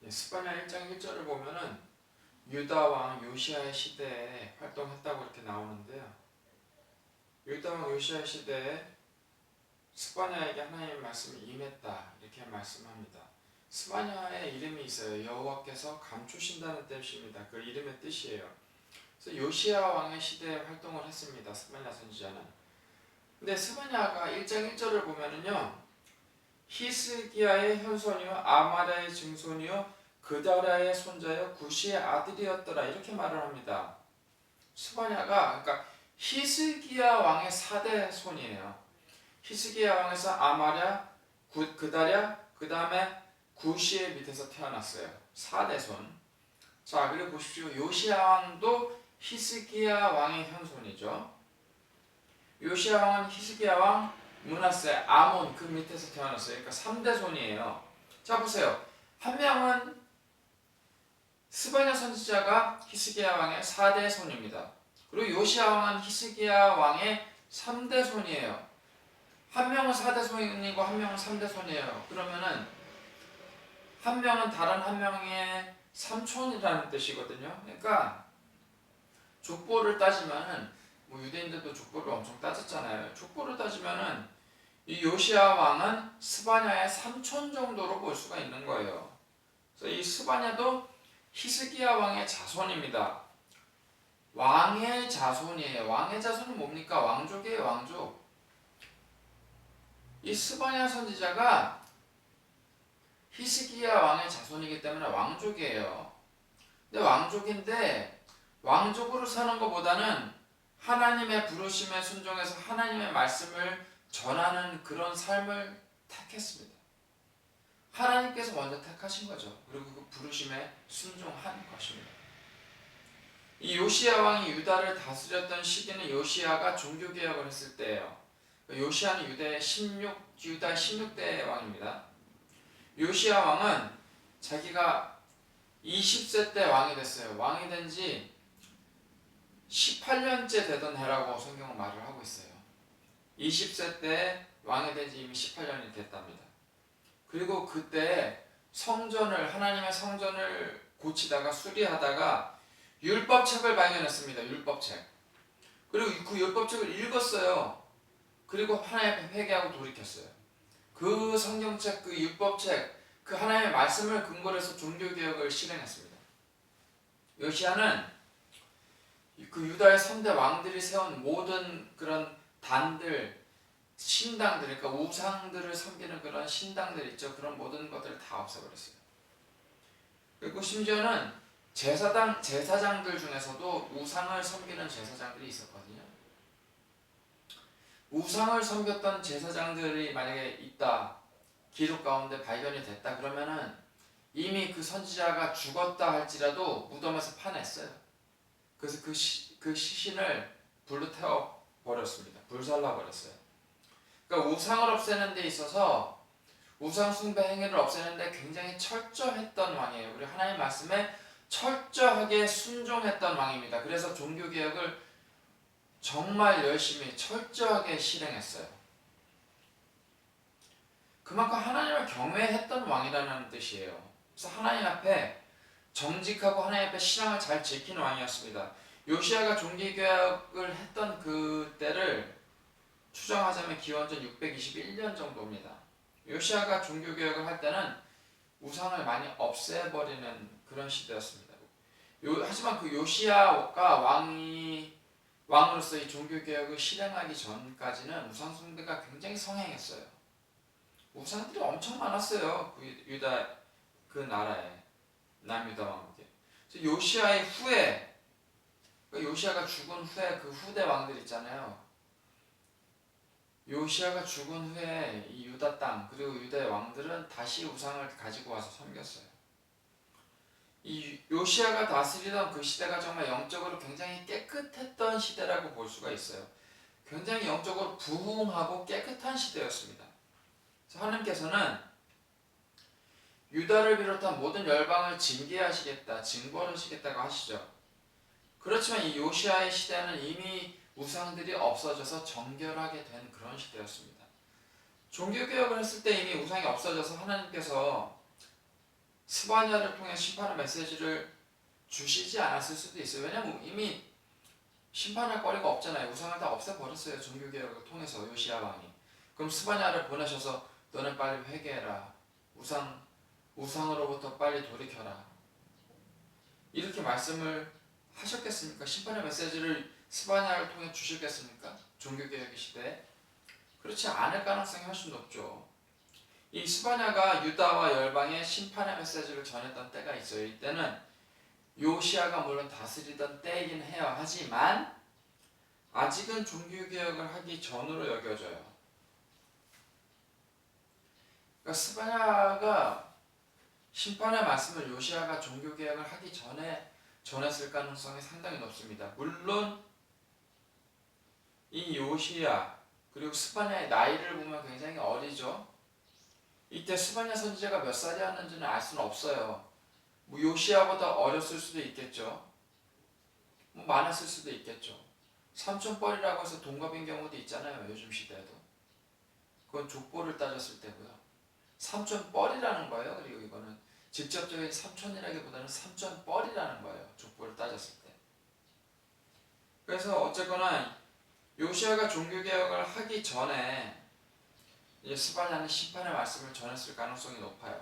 스바냐 1장 1절을 보면은 유다 왕 요시아의 시대에 활동했다고 이렇게 나오는데요. 유다 왕 요시아의 시대에 스바냐에게 하나님의 말씀이 임했다 이렇게 말씀합니다. 스바냐의 이름이 있어요. 여호와께서 감추신다는 뜻입니다. 그 이름의 뜻이에요. 그래서 요시아 왕의 시대에 활동을 했습니다. 스바냐 선지자는. 근데 스바냐가 1장 1절을 보면은요. 히스기야의 현손이요 아마랴의 증손이요 그다랴의 손자요 구시의 아들이었더라 이렇게 말을 합니다. 스바냐가 그러니까 히스기야 왕의 4대 손이에요. 히스기야 왕에서 아마랴, 그다랴, 그 다음에 구시의 밑에서 태어났어요. 4대 손. 자, 그리고 보십시오. 요시야 왕도 히스기야 왕의 현손이죠. 요시야 왕은 히스기야 왕, 므낫세, 아몬 그 밑에서 태어났어요. 그러니까 3대 손이에요. 자, 보세요. 한 명은 스바냐 선지자가 히스기야 왕의 4대 손입니다. 그리고 요시야 왕은 히스기야 왕의 3대 손이에요. 한 명은 4대 손이고 한 명은 3대 손이에요. 그러면은 한 명은 다른 한 명의 삼촌이라는 뜻이거든요. 그러니까 족보를 따지면은 뭐 유대인들도 족보를 엄청 따졌잖아요. 족보를 따지면은 이 요시야 왕은 스바냐의 삼촌 정도로 볼 수가 있는 거예요. 그래서 이 스바냐도 히스기야 왕의 자손입니다. 왕의 자손이에요. 왕의 자손은 뭡니까? 왕족이에요. 왕족. 이 스바냐 선지자가 히스기야 왕의 자손이기 때문에 왕족이에요. 근데 왕족인데 왕족으로 사는 것보다는 하나님의 부르심에 순종해서 하나님의 말씀을 전하는 그런 삶을 택했습니다. 하나님께서 먼저 택하신 거죠. 그리고 그 부르심에 순종한 것입니다. 이 요시야 왕이 유다를 다스렸던 시기는 요시야가 종교개혁을 했을 때예요. 요시야는 유다 16대 왕입니다. 요시야 왕은 자기가 20세 때 왕이 됐어요. 왕이 된 지 18년째 되던 해라고 성경은 말을 하고 있어요. 20세 때 왕이 된 지 이미 18년이 됐답니다. 그리고 그때 하나님의 성전을 고치다가 수리하다가 율법책을 발견했습니다. 율법책. 그리고 그 율법책을 읽었어요. 그리고 하나님 앞에 회개하고 돌이켰어요. 그 성경책, 그 율법책, 그 하나님의 말씀을 근거로 해서 종교개혁을 실행했습니다. 요시야는 그 유다의 3대 왕들이 세운 모든 그런 단들, 신당들, 그러니까 우상들을 섬기는 그런 신당들 있죠. 그런 모든 것들을 다 없애버렸어요. 그리고 심지어는 제사장들 중에서도 우상을 섬기는 제사장들이 있었거든요. 우상을 섬겼던 제사장들이 만약에 있다, 기록 가운데 발견이 됐다 그러면은 이미 그 선지자가 죽었다 할지라도 무덤에서 파냈어요. 그래서 그 시신을 불로 태워 버렸습니다. 불살라 버렸어요. 그러니까 우상을 없애는 데 있어서 우상 숭배 행위를 없애는 데 굉장히 철저했던 왕이에요. 우리 하나님 말씀에 철저하게 순종했던 왕입니다. 그래서 종교개혁을 정말 열심히 철저하게 실행했어요. 그만큼 하나님을 경외했던 왕이라는 뜻이에요. 그래서 하나님 앞에 정직하고 하나님 앞에 신앙을 잘 지키는 왕이었습니다. 요시야가 종교개혁을 했던 그 때를 추정하자면 기원전 621년 정도입니다. 요시야가 종교개혁을 할 때는 우상을 많이 없애버리는 그런 시대였습니다. 하지만 그 요시야가 왕으로서 이 종교개혁을 실행하기 전까지는 우상 숭배가 굉장히 성행했어요. 우상들이 엄청 많았어요. 그 유다 그 나라에 남유다 왕국에. 요시야의 후에 요시야가 죽은 후에 그 후대 왕들 있잖아요. 요시야가 죽은 후에 이 유다 땅 그리고 유다의 왕들은 다시 우상을 가지고 와서 섬겼어요. 이 요시야가 다스리던 그 시대가 정말 영적으로 굉장히 깨끗했던 시대라고 볼 수가 있어요. 굉장히 영적으로 부흥하고 깨끗한 시대였습니다. 그래서 하나님께서는 유다를 비롯한 모든 열방을 징계하시겠다, 징벌하시겠다고 하시죠. 그렇지만 이 요시야의 시대는 이미 우상들이 없어져서 정결하게 된 그런 시대였습니다. 종교개혁을 했을 때 이미 우상이 없어져서 하나님께서 스바냐를 통해 심판의 메시지를 주시지 않았을 수도 있어요. 왜냐면 이미 심판할 거리가 없잖아요. 우상을 다 없애버렸어요. 종교개혁을 통해서 요시야 왕이. 그럼 스바냐를 보내셔서 너는 빨리 회개해라. 우상으로부터 빨리 돌이켜라. 이렇게 말씀을 하셨겠습니까? 심판의 메시지를 스바냐를 통해 주시겠습니까? 종교개혁의 시대에? 그렇지 않을 가능성이 훨씬 높죠. 이 스바냐가 유다와 열방에 심판의 메시지를 전했던 때가 있어요. 이때는 요시야가 물론 다스리던 때이긴 해요. 하지만 아직은 종교개혁을 하기 전으로 여겨져요. 그러니까 스바냐가 심판의 말씀을 요시야가 종교개혁을 하기 전에 전했을 가능성이 상당히 높습니다. 물론 이 요시야 그리고 스바냐의 나이를 보면 굉장히 어리죠. 이때 스바냐 선지자가 몇 살이었는지는 알 수는 없어요. 뭐 요시야보다 어렸을 수도 있겠죠. 뭐 많았을 수도 있겠죠. 삼촌뻘이라고 해서 동갑인 경우도 있잖아요. 요즘 시대에도. 그건 족보를 따졌을 때고요. 삼촌뻘이라는 거예요. 그리고 이거는 직접적인 삼촌이라기보다는 삼촌뻘이라는 거예요. 족보를 따졌을 때. 그래서 어쨌거나 요시야가 종교개혁을 하기 전에 이제 스바냐는 심판의 말씀을 전했을 가능성이 높아요.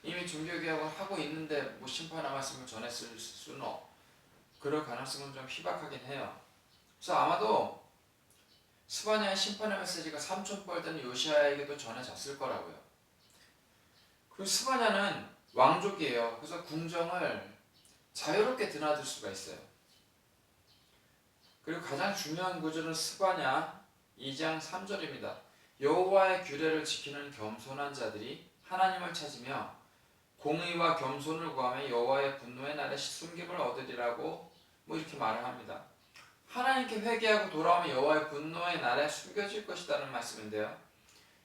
이미 종교개혁을 하고 있는데 뭐 심판의 말씀을 전했을 수는 그럴 가능성은 좀 희박하긴 해요. 그래서 아마도 스바냐의 심판의 메시지가 삼촌뻘 되는 요시야에게도 전해졌을 거라고요. 그리고 스바냐는 왕족이에요. 그래서 궁정을 자유롭게 드나들 수가 있어요. 그리고 가장 중요한 구절은 스바냐 2장 3절입니다. 여호와의 규례를 지키는 겸손한 자들이 하나님을 찾으며 공의와 겸손을 구하며 여호와의 분노의 날에 숨김을 얻으리라고 뭐 이렇게 말을 합니다. 하나님께 회개하고 돌아오면 여호와의 분노의 날에 숨겨질 것이라는 말씀인데요.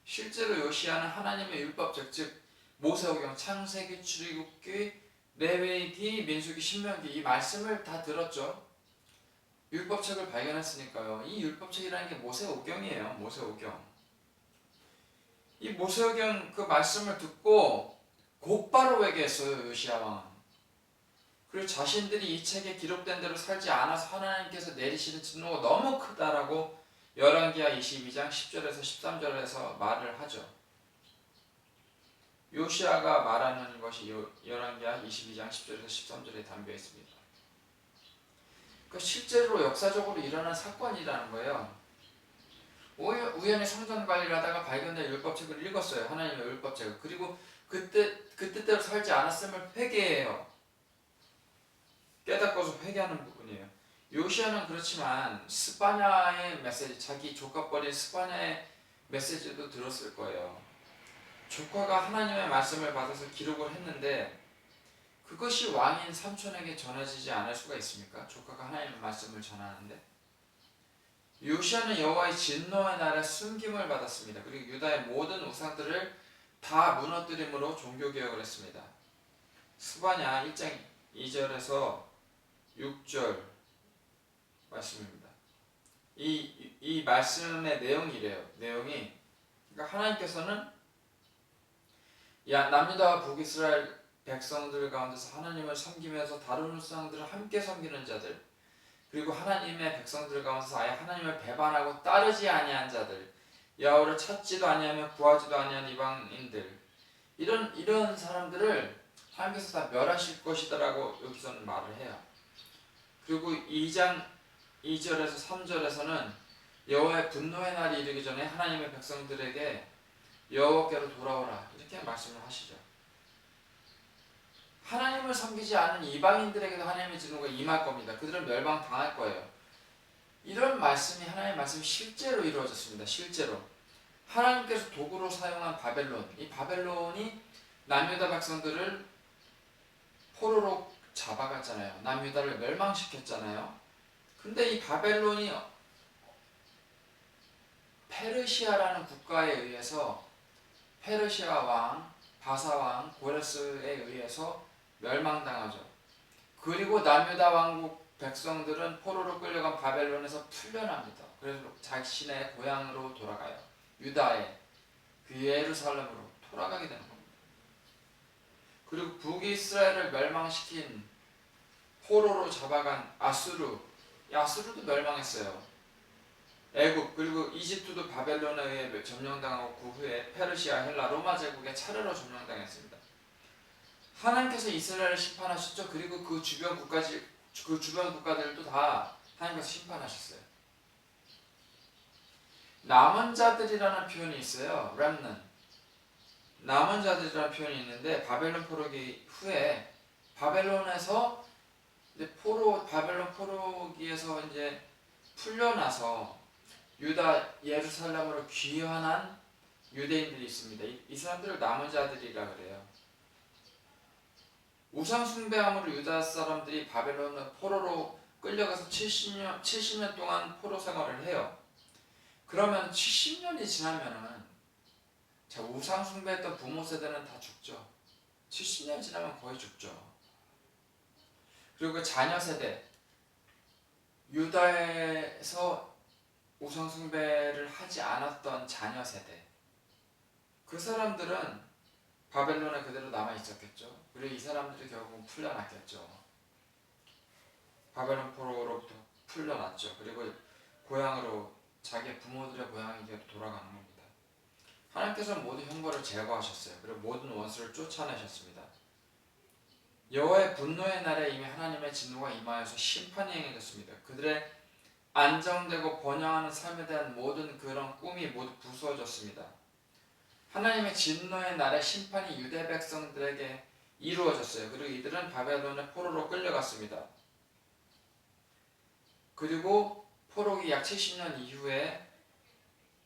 실제로 요시야는 하나님의 율법적 즉 모세오경, 창세기, 출애굽기, 레위기, 민수기, 신명기 이 말씀을 다 들었죠. 율법책을 발견했으니까요. 이 율법책이라는 게 모세오경이에요. 모세오경. 이 모세오경 그 말씀을 듣고 곧바로 회개했어요. 요시야 왕은. 그리고 자신들이 이 책에 기록된 대로 살지 않아서 하나님께서 내리시는 진노가 너무 크다라고 열왕기하 22장 10절에서 13절에서 말을 하죠. 요시야가 말하는 것이 열왕기하 22장 10절에서 13절에 담겨 있습니다. 그러니까 실제로 역사적으로 일어난 사건이라는 거예요. 우연히 성전 관리를 하다가 발견된 율법책을 읽었어요. 하나님의 율법책을. 그리고 그때대로 살지 않았음을 회개해요. 깨닫고서 회개하는 부분이에요. 요시야는 그렇지만 스바냐의 메시지, 자기 조카뻘인 스바냐의 메시지도 들었을 거예요. 조카가 하나님의 말씀을 받아서 기록을 했는데 그것이 왕인 삼촌에게 전해지지 않을 수가 있습니까? 조카가 하나님의 말씀을 전하는데. 요시야는 여호와의 진노의 날에 숨김을 받았습니다. 그리고 유다의 모든 우상들을 다 무너뜨림으로 종교개혁을 했습니다. 스바냐 1장 2절에서 6절 말씀입니다. 이 말씀의 내용이 이래요. 내용이 그러니까 하나님께서는 남유다와 북이스라엘 백성들 가운데서 하나님을 섬기면서 다른 우상들을 함께 섬기는 자들 그리고 하나님의 백성들 가운데서 아예 하나님을 배반하고 따르지 아니한 자들 여호와를 찾지도 아니하며 구하지도 아니한 이방인들 이런 사람들을 하나님께서 다 멸하실 것이다라고 여기서는 말을 해요. 그리고 2장 2절에서 3절에서는 여호와의 분노의 날이 이르기 전에 하나님의 백성들에게 여호와께로 돌아오라 이렇게 말씀을 하시죠. 하나님을 섬기지 않은 이방인들에게도 하나님의 진노가 임할 겁니다. 그들은 멸망당할 거예요. 이런 말씀이 하나님의 말씀이 실제로 이루어졌습니다. 실제로 하나님께서 도구로 사용한 바벨론 이 바벨론이 남유다 백성들을 포로로 잡아갔잖아요. 남유다를 멸망시켰잖아요. 근데 이 바벨론이 페르시아라는 국가에 의해서 페르시아 왕, 바사 왕, 고레스에 의해서 멸망당하죠. 그리고 남유다 왕국 백성들은 포로로 끌려간 바벨론에서 풀려납니다. 그래서 자신의 고향으로 돌아가요. 유다의 그 예루살렘으로 돌아가게 되는 겁니다. 그리고 북이스라엘을 멸망시킨 포로로 잡아간 아수르, 이 아수르도 멸망했어요. 애굽 그리고 이집트도 바벨론에 의해 점령당하고 그 후에 페르시아, 헬라, 로마 제국의 차례로 점령당했습니다. 하나님께서 이스라엘을 심판하셨죠. 그리고 그 주변 국가들도 다 하나님께서 심판하셨어요. 남은 자들이라는 표현이 있어요. remnant. 남은 자들이라는 표현이 있는데 바벨론 포로기 후에 바벨론에서 이제 바벨론 포로기에서 이제 풀려나서 유다 예루살렘으로 귀환한 유대인들이 있습니다. 이 사람들을 남은 자들이라 그래요. 우상 숭배함으로 유다 사람들이 바벨론 포로로 끌려가서 70년 동안 포로 생활을 해요. 그러면 70년이 지나면은 자, 우상 숭배했던 부모 세대는 다 죽죠. 70년 지나면 거의 죽죠. 그리고 그 자녀 세대, 유다에서 우상 숭배를 하지 않았던 자녀 세대, 그 사람들은 바벨론에 그대로 남아 있었겠죠. 그리고 이 사람들이 결국 풀려났겠죠. 바벨론 포로로부터 풀려났죠. 그리고 고향으로 자기 부모들의 고향에게로 돌아가는 겁니다. 하나님께서는 모든 형벌을 제거하셨어요. 그리고 모든 원수를 쫓아내셨습니다. 여호와의 분노의 날에 이미 하나님의 진노가 임하여서 심판이 행해졌습니다. 그들의 안정되고 번영하는 삶에 대한 모든 그런 꿈이 모두 부수어졌습니다. 하나님의 진노의 날에 심판이 유대 백성들에게 이루어졌어요. 그리고 이들은 바벨론의 포로로 끌려갔습니다. 그리고 포로기 약 70년 이후에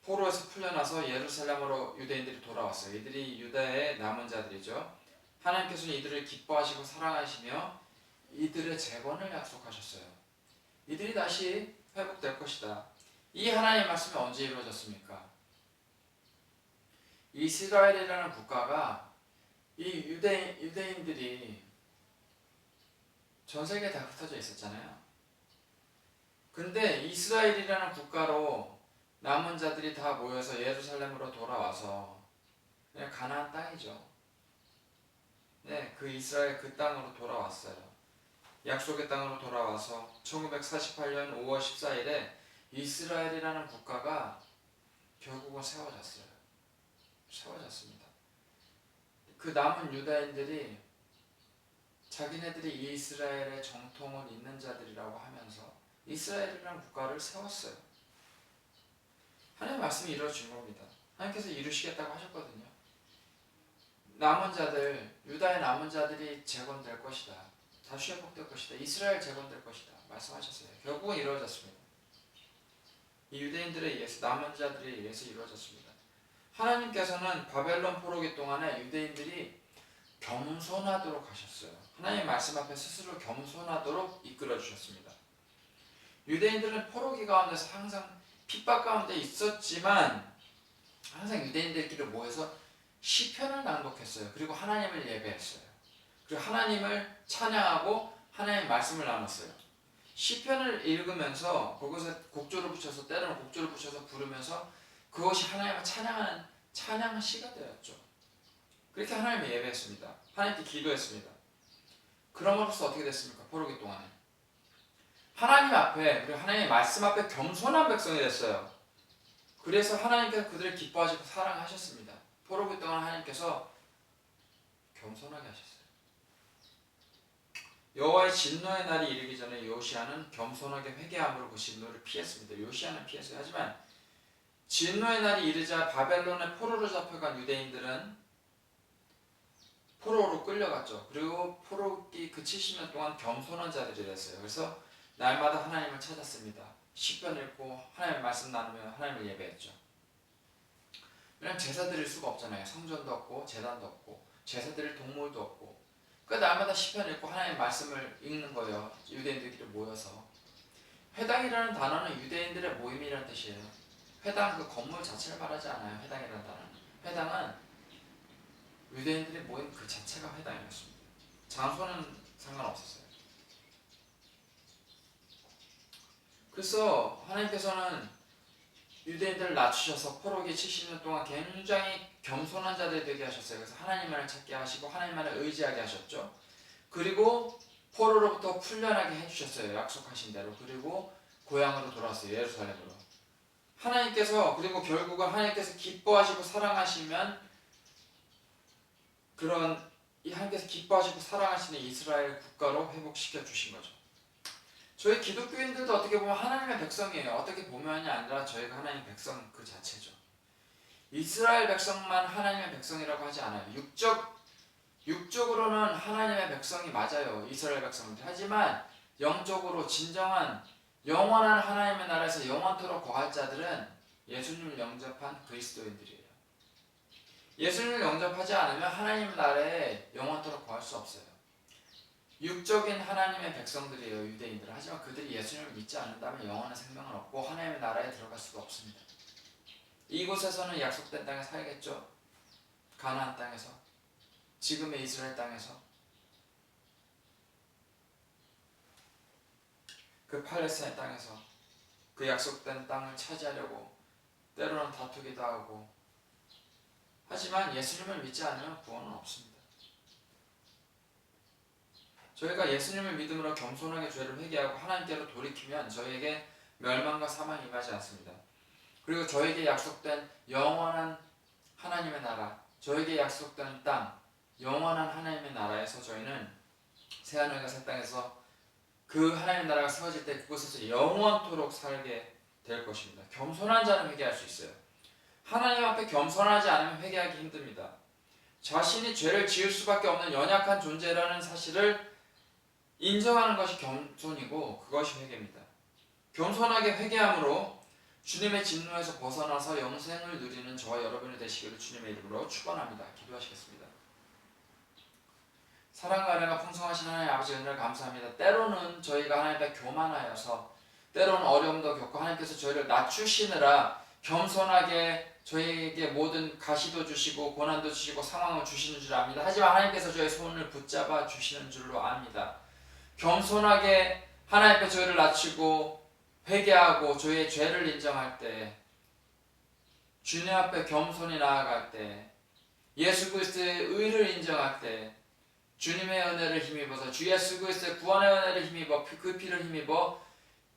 포로에서 풀려나서 예루살렘으로 유대인들이 돌아왔어요. 이들이 유다의 남은 자들이죠. 하나님께서는 이들을 기뻐하시고 사랑하시며 이들의 재건을 약속하셨어요. 이들이 다시 회복될 것이다. 이 하나님의 말씀이 언제 이루어졌습니까? 이스라엘이라는 국가가 이 유대인들이 전 세계에 다 흩어져 있었잖아요. 근데 이스라엘이라는 국가로 남은 자들이 다 모여서 예루살렘으로 돌아와서 그냥 가나안 땅이죠. 네, 그 이스라엘 그 땅으로 돌아왔어요. 약속의 땅으로 돌아와서 1948년 5월 14일에 이스라엘이라는 국가가 결국은 세워졌습니다. 그 남은 유다인들이 자기네들이 이스라엘의 정통을 잇는 자들이라고 하면서 이스라엘이라는 국가를 세웠어요. 하나님의 말씀이 이루어진 겁니다. 하나님께서 이루시겠다고 하셨거든요. 남은 자들, 유다의 남은 자들이 재건될 것이다. 다시 회복될 것이다. 이스라엘 재건될 것이다. 말씀하셨어요. 결국은 이루어졌습니다. 이 유대인들에 의해서, 남은 자들에 의해서 이루어졌습니다. 하나님께서는 바벨론 포로기 동안에 유대인들이 겸손하도록 하셨어요. 하나님의 말씀 앞에 스스로 겸손하도록 이끌어 주셨습니다. 유대인들은 포로기 가운데서 항상 핍박 가운데 있었지만 항상 유대인들끼리 모여서 시편을 낭독했어요. 그리고 하나님을 예배했어요. 그리고 하나님을 찬양하고 하나님의 말씀을 나눴어요. 시편을 읽으면서 거기서 곡조를 붙여서 때로는 곡조를 붙여서 부르면서 그것이 하나님을 찬양하는 찬양 시가 되었죠. 그렇게 하나님을 예배했습니다. 하나님께 기도했습니다. 그럼으로써 어떻게 됐습니까? 포로기 동안에 하나님 앞에 그리고 하나님의 말씀 앞에 겸손한 백성이 됐어요. 그래서 하나님께서 그들을 기뻐하시고 사랑하셨습니다. 포로기 동안 하나님께서 겸손하게 하셨어요. 여호와의 진노의 날이 이르기 전에 요시야는 겸손하게 회개함으로 그 진노를 피했습니다. 요시야는 피했어요. 하지만 진노의 날이 이르자 바벨론의 포로로 잡혀간 유대인들은 포로로 끌려갔죠. 그리고 포로기 그 70년 동안 겸손한 자들이 됐어요. 그래서 날마다 하나님을 찾았습니다. 시편 읽고 하나님의 말씀 나누며 하나님을 예배했죠. 왜냐면 제사 드릴 수가 없잖아요. 성전도 없고 제단도 없고 제사 드릴 동물도 없고 그러니까 날마다 시편 읽고 하나님의 말씀을 읽는 거예요. 유대인들끼리 모여서. 회당이라는 단어는 유대인들의 모임이라는 뜻이에요. 회당 그 건물 자체를 말하지 않아요. 회당이라는 단어는. 회당은 유대인들의 모임 그 자체가 회당이었습니다. 장소는 상관없었어요. 그래서 하나님께서는 유대인들을 낮추셔서 포로기 70년 동안 굉장히 겸손한 자들이 되게 하셨어요. 그래서 하나님만을 찾게 하시고 하나님만을 의지하게 하셨죠. 그리고 포로로부터 풀려나게 해주셨어요. 약속하신 대로. 그리고 고향으로 돌아왔어요. 예루살렘으로. 하나님께서 그리고 결국은 하나님께서 기뻐하시고 사랑하시면 그런 이 하나님께서 기뻐하시고 사랑하시는 이스라엘 국가로 회복시켜 주신 거죠. 저희 기독교인들도 어떻게 보면 하나님의 백성이에요. 어떻게 보면이 아니라 저희가 하나님의 백성 그 자체죠. 이스라엘 백성만 하나님의 백성이라고 하지 않아요. 육적으로는 하나님의 백성이 맞아요. 이스라엘 백성들. 하지만 영적으로 진정한 영원한 하나님의 나라에서 영원토록 거할 자들은 예수님을 영접한 그리스도인들이에요. 예수님을 영접하지 않으면 하나님 나라에 영원토록 거할 수 없어요. 육적인 하나님의 백성들이에요. 유대인들. 하지만 그들이 예수님을 믿지 않는다면 영원한 생명을 얻고 하나님의 나라에 들어갈 수가 없습니다. 이곳에서는 약속된 땅에 살겠죠. 가나안 땅에서. 지금의 이스라엘 땅에서. 그 팔레스타인 땅에서 그 약속된 땅을 차지하려고 때로는 다투기도 하고, 하지만 예수님을 믿지 않으면 구원은 없습니다. 저희가 예수님을 믿음으로 겸손하게 죄를 회개하고 하나님께로 돌이키면 저희에게 멸망과 사망이 임하지 않습니다. 그리고 저에게 약속된 영원한 하나님의 나라, 저에게 약속된 땅, 영원한 하나님의 나라에서 저희는 새하늘과 새 땅에서 그 하나님의 나라가 세워질 때 그곳에서 영원토록 살게 될 것입니다. 겸손한 자는 회개할 수 있어요. 하나님 앞에 겸손하지 않으면 회개하기 힘듭니다. 자신이 죄를 지을 수밖에 없는 연약한 존재라는 사실을 인정하는 것이 겸손이고 그것이 회개입니다. 겸손하게 회개함으로 주님의 진노에서 벗어나서 영생을 누리는 저와 여러분이 되시기를 주님의 이름으로 축원합니다. 기도하시겠습니다. 사랑과 은혜가 풍성하신 하나님 아버지 은혜를 감사합니다. 때로는 저희가 하나님 앞에 교만하여서 때로는 어려움도 겪고 하나님께서 저희를 낮추시느라 겸손하게 저희에게 모든 가시도 주시고 고난도 주시고 상황을 주시는 줄 압니다. 하지만 하나님께서 저의 손을 붙잡아 주시는 줄로 압니다. 겸손하게 하나님 앞에 저희를 낮추고 회개하고 저희의 죄를 인정할 때, 주님 앞에 겸손히 나아갈 때, 예수 그리스도의 의를 인정할 때 주님의 은혜를 힘입어서 주 예수 그리스도의 구원의 은혜를 힘입어 그 피를 힘입어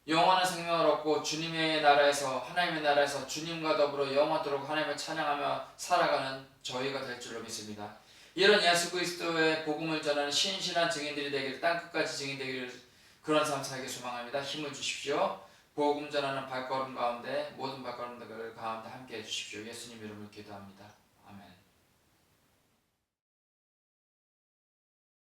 영원한 생명을 얻고 주님의 나라에서 하나님의 나라에서 주님과 더불어 영원토록 하나님을 찬양하며 살아가는 저희가 될 줄로 믿습니다. 이런 예수 그리스도의 복음을 전하는 신실한 증인들이 되기를, 땅끝까지 증인되기를 그런 삶 살게 소망합니다. 힘을 주십시오. 복음 전하는 발걸음 가운데 모든 발걸음들 가운데 함께 해주십시오. 예수님 이름으로 기도합니다.